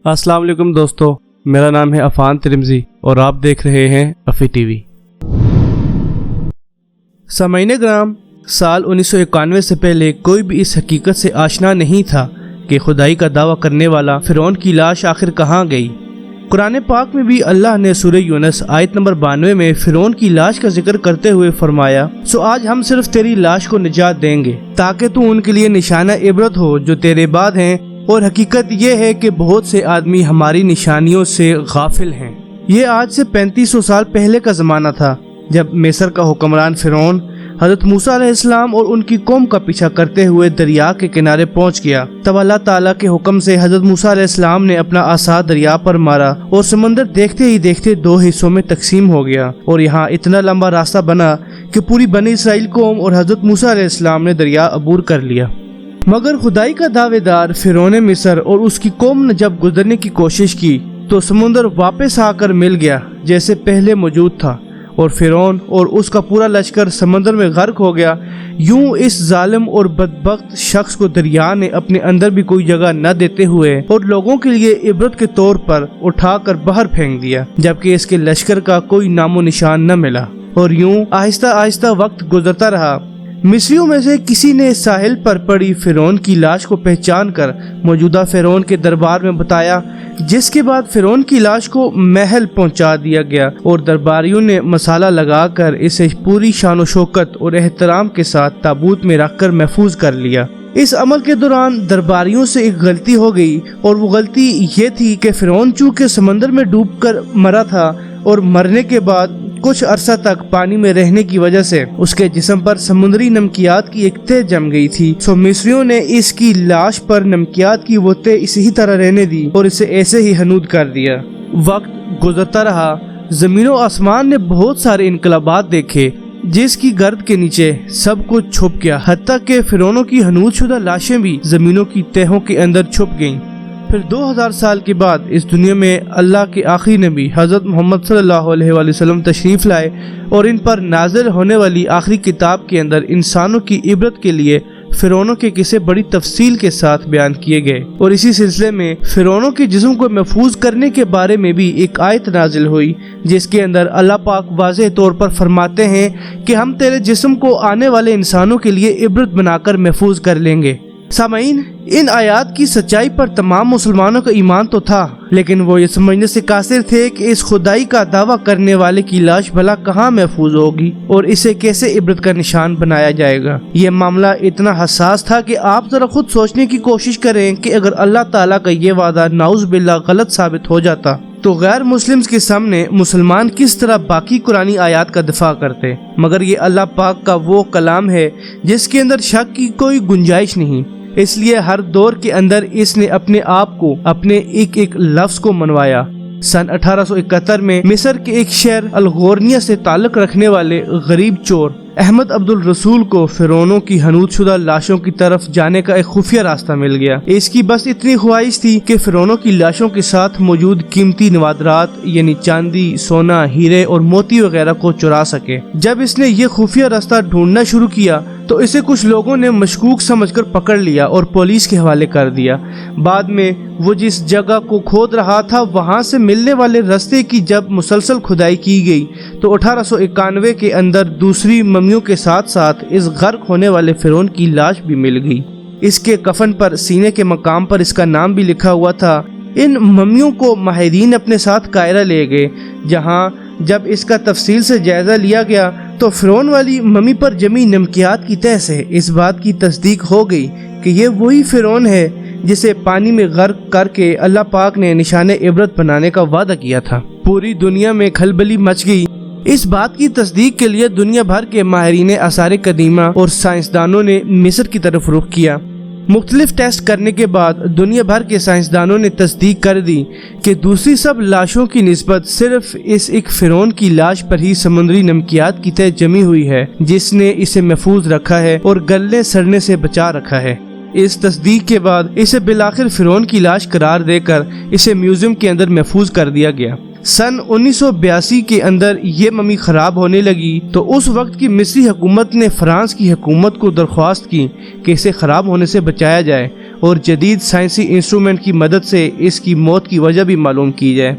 السلام علیکم دوستو، میرا نام ہے عفان ترمزی اور آپ دیکھ رہے ہیں افی ٹی وی۔ سامعین گرام، سال 1991 سے پہلے کوئی بھی اس حقیقت سے آشنا نہیں تھا کہ خدائی کا دعویٰ کرنے والا فرعون کی لاش آخر کہاں گئی۔ قرآن پاک میں بھی اللہ نے سورہ یونس آیت نمبر 92 میں فرعون کی لاش کا ذکر کرتے ہوئے فرمایا، سو آج ہم صرف تیری لاش کو نجات دیں گے تاکہ تو ان کے لیے نشانہ عبرت ہو جو تیرے بعد ہیں، اور حقیقت یہ ہے کہ بہت سے آدمی ہماری نشانیوں سے غافل ہیں۔ یہ آج سے 3500 سال پہلے کا زمانہ تھا جب مصر کا حکمران فرعون حضرت موسیٰ علیہ السلام اور ان کی قوم کا پیچھا کرتے ہوئے دریا کے کنارے پہنچ گیا۔ تب اللہ تعالیٰ کے حکم سے حضرت موسیٰ علیہ السلام نے اپنا عصا دریا پر مارا اور سمندر دیکھتے ہی دیکھتے 2 حصوں میں تقسیم ہو گیا، اور یہاں اتنا لمبا راستہ بنا کہ پوری بنی اسرائیل قوم اور حضرت موسیٰ علیہ السلام نے دریا عبور کر لیا۔ مگر خدائی کا دعوے دار فرعون مصر اور اس کی قوم نے جب گزرنے کی کوشش کی تو سمندر واپس آ کر مل گیا جیسے پہلے موجود تھا، اور فرعون اور اس کا پورا لشکر سمندر میں غرق ہو گیا۔ یوں اس ظالم اور بدبخت شخص کو دریا نے اپنے اندر بھی کوئی جگہ نہ دیتے ہوئے اور لوگوں کے لیے عبرت کے طور پر اٹھا کر باہر پھینک دیا، جبکہ اس کے لشکر کا کوئی نام و نشان نہ ملا۔ اور یوں آہستہ آہستہ وقت گزرتا رہا۔ مصریوں میں سے کسی نے ساحل پر پڑی فرعون کی لاش کو پہچان کر موجودہ فرعون کے دربار میں بتایا، جس کے بعد فرعون کی لاش کو محل پہنچا دیا گیا اور درباریوں نے مسالہ لگا کر اسے پوری شان و شوکت اور احترام کے ساتھ تابوت میں رکھ کر محفوظ کر لیا۔ اس عمل کے دوران درباریوں سے ایک غلطی ہو گئی، اور وہ غلطی یہ تھی کہ فرعون چونکہ سمندر میں ڈوب کر مرا تھا اور مرنے کے بعد کچھ عرصہ تک پانی میں رہنے کی وجہ سے اس کے جسم پر سمندری نمکیات کی ایک تہ جم گئی تھی، سو مصریوں نے اس کی لاش پر نمکیات کی وہ تہ اسی طرح رہنے دی اور اسے ایسے ہی ہنود کر دیا۔ وقت گزرتا رہا، زمین و آسمان نے بہت سارے انقلابات دیکھے، جس کی گرد کے نیچے سب کچھ چھپ گیا، حتیٰ کہ فرعونوں کی ہنود شدہ لاشیں بھی زمینوں کی تہوں کے اندر چھپ گئیں۔ پھر 2000 سال کے بعد اس دنیا میں اللہ کے آخری نبی حضرت محمد صلی اللہ علیہ وآلہ وسلم تشریف لائے، اور ان پر نازل ہونے والی آخری کتاب کے اندر انسانوں کی عبرت کے لیے فرعونوں کے قصے بڑی تفصیل کے ساتھ بیان کیے گئے، اور اسی سلسلے میں فرعونوں کے جسم کو محفوظ کرنے کے بارے میں بھی ایک آیت نازل ہوئی، جس کے اندر اللہ پاک واضح طور پر فرماتے ہیں کہ ہم تیرے جسم کو آنے والے انسانوں کے لیے عبرت بنا کر محفوظ کر لیں گے۔ سامعین، ان آیات کی سچائی پر تمام مسلمانوں کا ایمان تو تھا، لیکن وہ یہ سمجھنے سے قاصر تھے کہ اس خدائی کا دعویٰ کرنے والے کی لاش بھلا کہاں محفوظ ہوگی اور اسے کیسے عبرت کا نشان بنایا جائے گا۔ یہ معاملہ اتنا حساس تھا کہ آپ ذرا خود سوچنے کی کوشش کریں کہ اگر اللہ تعالیٰ کا یہ وعدہ نعوذ باللہ غلط ثابت ہو جاتا تو غیر مسلمز کے سامنے مسلمان کس طرح باقی قرآنی آیات کا دفاع کرتے۔ مگر یہ اللہ پاک کا وہ کلام ہے جس کے اندر شک کی کوئی گنجائش نہیں، اس لیے ہر دور کے اندر اس نے اپنے آپ کو اپنے ایک ایک لفظ کو منوایا۔ سن 1871 میں مصر کے ایک شہر الغورنیہ سے تعلق رکھنے والے غریب چور احمد عبد الرسول کو فرعونوں کی ہنود شدہ لاشوں کی طرف جانے کا ایک خفیہ راستہ مل گیا۔ اس کی بس اتنی خواہش تھی کہ فرعونوں کی لاشوں کے ساتھ موجود قیمتی نوادرات یعنی چاندی، سونا، ہیرے اور موتی وغیرہ کو چرا سکے۔ جب اس نے یہ خفیہ راستہ ڈھونڈنا شروع کیا تو اسے کچھ لوگوں نے مشکوک سمجھ کر پکڑ لیا اور پولیس کے حوالے کر دیا۔ بعد میں وہ جس جگہ کو کھود رہا تھا وہاں سے ملنے والے راستے کی جب مسلسل کھدائی کی گئی تو 1891 کے اندر دوسری ممیوں کے ساتھ ساتھ اس غرق ہونے والے فرعون کی لاش بھی مل گئی۔ اس کے کفن پر سینے کے مقام پر اس کا نام بھی لکھا ہوا تھا۔ ان ممیوں کو ماہرین اپنے ساتھ قاہرہ لے گئے، جہاں جب اس کا تفصیل سے جائزہ لیا گیا تو فرعون والی ممی پر جمی نمکیات کی تہ سے اس بات کی تصدیق ہو گئی کہ یہ وہی فرعون ہے جسے پانی میں غرق کر کے اللہ پاک نے نشان عبرت بنانے کا وعدہ کیا تھا۔ پوری دنیا میں کھلبلی مچ گئی۔ اس بات کی تصدیق کے لیے دنیا بھر کے ماہرین آثار قدیمہ اور سائنسدانوں نے مصر کی طرف رخ کیا۔ مختلف ٹیسٹ کرنے کے بعد دنیا بھر کے سائنسدانوں نے تصدیق کر دی کہ دوسری سب لاشوں کی نسبت صرف اس ایک فرعون کی لاش پر ہی سمندری نمکیات کی تہ جمی ہوئی ہے، جس نے اسے محفوظ رکھا ہے اور گلنے سڑنے سے بچا رکھا ہے۔ اس تصدیق کے بعد اسے بالآخر فرعون کی لاش قرار دے کر اسے میوزیم کے اندر محفوظ کر دیا گیا۔ سن 1982 کے اندر یہ ممی خراب ہونے لگی تو اس وقت کی مصری حکومت نے فرانس کی حکومت کو درخواست کی کہ اسے خراب ہونے سے بچایا جائے، اور جدید سائنسی انسٹرومنٹ کی مدد سے اس کی موت کی وجہ بھی معلوم کی جائے۔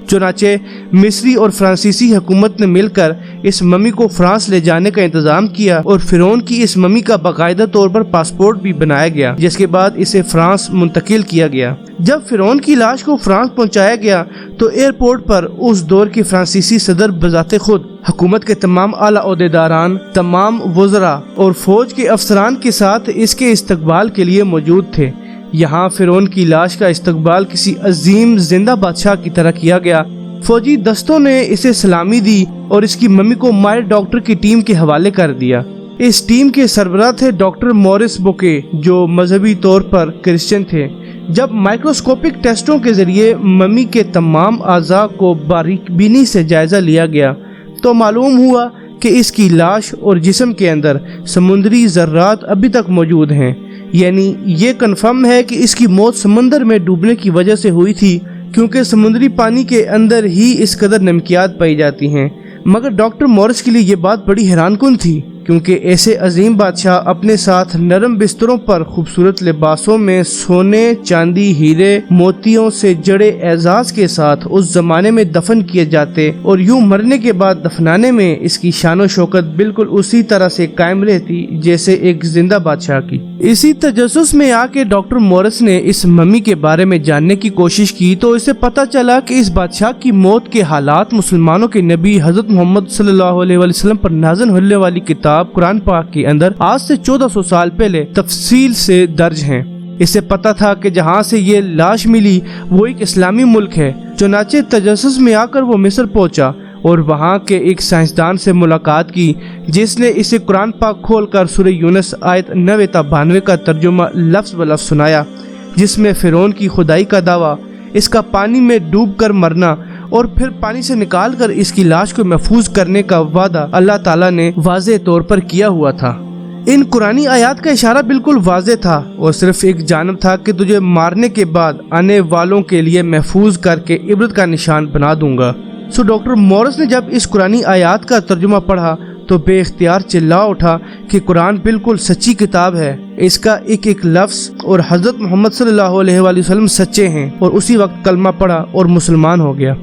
چنانچہ مصری اور فرانسیسی حکومت نے مل کر اس ممی کو فرانس لے جانے کا انتظام کیا اور فرعون کی اس ممی کا باقاعدہ طور پر پاسپورٹ بھی بنایا گیا، جس کے بعد اسے فرانس منتقل کیا گیا۔ جب فرعون کی لاش کو فرانس پہنچایا گیا تو ایئرپورٹ پر اس دور کے فرانسیسی صدر بذات خود حکومت کے تمام اعلیٰ عہدیداران، تمام وزراء اور فوج کے افسران کے ساتھ اس کے استقبال کے لیے موجود تھے۔ یہاں فرعون کی لاش کا استقبال کسی عظیم زندہ بادشاہ کی طرح کیا گیا۔ فوجی دستوں نے اسے سلامی دی اور اس کی ممی کو ماہر ڈاکٹر کی ٹیم کے حوالے کر دیا۔ اس ٹیم کے سربراہ تھے ڈاکٹر مورس بوکے، جو مذہبی طور پر کرسچن تھے۔ جب مائکروسکوپک ٹیسٹوں کے ذریعے ممی کے تمام اعضاء کو باریک بینی سے جائزہ لیا گیا تو معلوم ہوا کہ اس کی لاش اور جسم کے اندر سمندری ذرات ابھی تک موجود ہیں، یعنی یہ کنفرم ہے کہ اس کی موت سمندر میں ڈوبنے کی وجہ سے ہوئی تھی، کیونکہ سمندری پانی کے اندر ہی اس قدر نمکیات پائی جاتی ہیں۔ مگر ڈاکٹر مورس کے لیے یہ بات بڑی حیران کن تھی، کیونکہ ایسے عظیم بادشاہ اپنے ساتھ نرم بستروں پر خوبصورت لباسوں میں سونے، چاندی، ہیرے، موتیوں سے جڑے اعزاز کے ساتھ اس زمانے میں دفن کیے جاتے، اور یوں مرنے کے بعد دفنانے میں اس کی شان و شوکت بالکل اسی طرح سے قائم رہتی جیسے ایک زندہ بادشاہ کی۔ اسی تجسس میں آ کے ڈاکٹر مورس نے اس ممی کے بارے میں جاننے کی کوشش کی تو اسے پتہ چلا کہ اس بادشاہ کی موت کے حالات مسلمانوں کے نبی حضرت محمد صلی اللہ علیہ وسلم پر نازل ہونے والی کتاب قرآن پاک کے اندر آج سے 1400 سال پہلے تفصیل سے درج ہیں۔ اسے پتہ تھا کہ جہاں سے یہ لاش ملی وہ ایک اسلامی ملک ہے۔ چنانچہ تجسس میں آ کر وہ مصر پہنچا اور وہاں کے ایک سائنسدان سے ملاقات کی، جس نے اسے قرآن پاک کھول کر سورہ یونس آیت 9 تا 92 کا ترجمہ لفظ بلفظ سنایا، جس میں فرعون کی خدائی کا دعویٰ، اس کا پانی میں ڈوب کر مرنا اور پھر پانی سے نکال کر اس کی لاش کو محفوظ کرنے کا وعدہ اللہ تعالیٰ نے واضح طور پر کیا ہوا تھا۔ ان قرآنی آیات کا اشارہ بالکل واضح تھا اور صرف ایک جانب تھا کہ تجھے مارنے کے بعد آنے والوں کے لیے محفوظ کر کے عبرت کا نشان بنا دوں گا۔ سو ڈاکٹر مورس نے جب اس قرآنی آیات کا ترجمہ پڑھا تو بے اختیار چلا اٹھا کہ قرآن بالکل سچی کتاب ہے، اس کا ایک ایک لفظ اور حضرت محمد صلی اللہ علیہ وآلہ وسلم سچے ہیں، اور اسی وقت کلمہ پڑھا اور مسلمان ہو گیا۔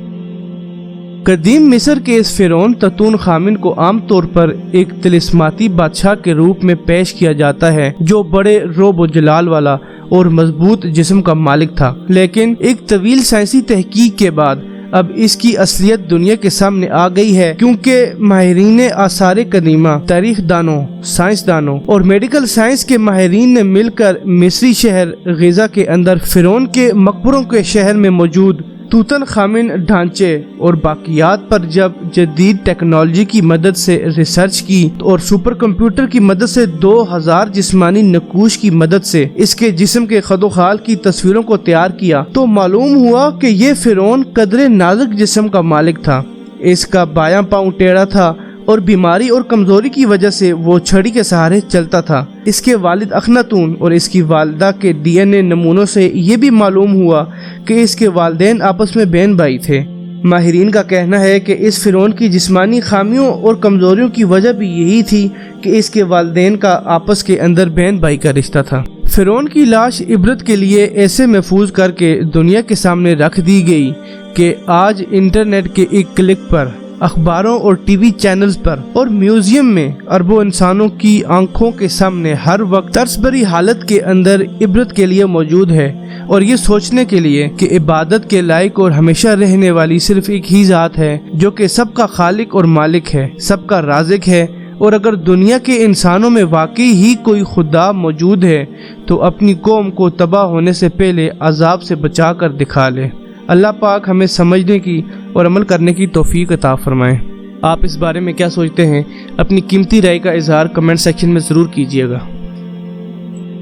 قدیم مصر کے اس فرعون تتون خامن کو عام طور پر ایک طلسماتی بادشاہ کے روپ میں پیش کیا جاتا ہے، جو بڑے روب و جلال والا اور مضبوط جسم کا مالک تھا، لیکن ایک طویل سائنسی تحقیق کے بعد اب اس کی اصلیت دنیا کے سامنے آ گئی ہے، کیونکہ ماہرین آثار قدیمہ، تاریخ دانوں، سائنس دانوں اور میڈیکل سائنس کے ماہرین نے مل کر مصری شہر غزہ کے اندر فرعون کے مقبروں کے شہر میں موجود توتن خامن ڈھانچے اور باقیات پر جب جدید ٹیکنالوجی کی مدد سے ریسرچ کی اور سپر کمپیوٹر کی مدد سے 2000 جسمانی نقوش کی مدد سے اس کے جسم کے خد و خال کی تصویروں کو تیار کیا تو معلوم ہوا کہ یہ فرعون قدرے نازک جسم کا مالک تھا۔ اس کا بایاں پاؤں ٹیڑھا تھا اور بیماری اور کمزوری کی وجہ سے وہ چھڑی کے سہارے چلتا تھا۔ اس کے والد اخناتون اور اس کی والدہ کے ڈی این اے نمونوں سے یہ بھی معلوم ہوا کہ اس کے والدین آپس میں بہن بھائی تھے۔ ماہرین کا کہنا ہے کہ اس فرعون کی جسمانی خامیوں اور کمزوریوں کی وجہ بھی یہی تھی کہ اس کے والدین کا آپس کے اندر بہن بھائی کا رشتہ تھا۔ فرعون کی لاش عبرت کے لیے ایسے محفوظ کر کے دنیا کے سامنے رکھ دی گئی کہ آج انٹرنیٹ کے ایک کلک پر، اخباروں اور ٹی وی چینلز پر اور میوزیم میں اربوں انسانوں کی آنکھوں کے سامنے ہر وقت ترسبری حالت کے اندر عبرت کے لیے موجود ہے، اور یہ سوچنے کے لیے کہ عبادت کے لائق اور ہمیشہ رہنے والی صرف ایک ہی ذات ہے جو کہ سب کا خالق اور مالک ہے، سب کا رازق ہے۔ اور اگر دنیا کے انسانوں میں واقعی ہی کوئی خدا موجود ہے تو اپنی قوم کو تباہ ہونے سے پہلے عذاب سے بچا کر دکھا لے۔ اللہ پاک ہمیں سمجھنے کی اور عمل کرنے کی توفیق عطا فرمائے۔ آپ اس بارے میں کیا سوچتے ہیں؟ اپنی قیمتی رائے کا اظہار کمنٹ سیکشن میں ضرور کیجیے گا۔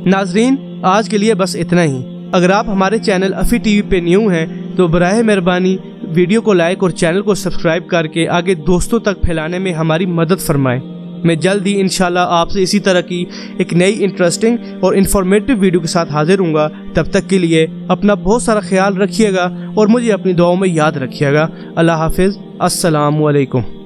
ناظرین، آج کے لیے بس اتنا ہی۔ اگر آپ ہمارے چینل افی ٹی وی پہ نیو ہیں تو براہ مہربانی ویڈیو کو لائک اور چینل کو سبسکرائب کر کے آگے دوستوں تک پھیلانے میں ہماری مدد فرمائیں۔ میں جلد ہی انشاءاللہ آپ سے اسی طرح کی ایک نئی انٹرسٹنگ اور انفارمیٹیو ویڈیو کے ساتھ حاضر ہوں گا۔ تب تک کے لیے اپنا بہت سارا خیال رکھیے گا اور مجھے اپنی دعاؤں میں یاد رکھیے گا۔ اللہ حافظ، السلام علیکم۔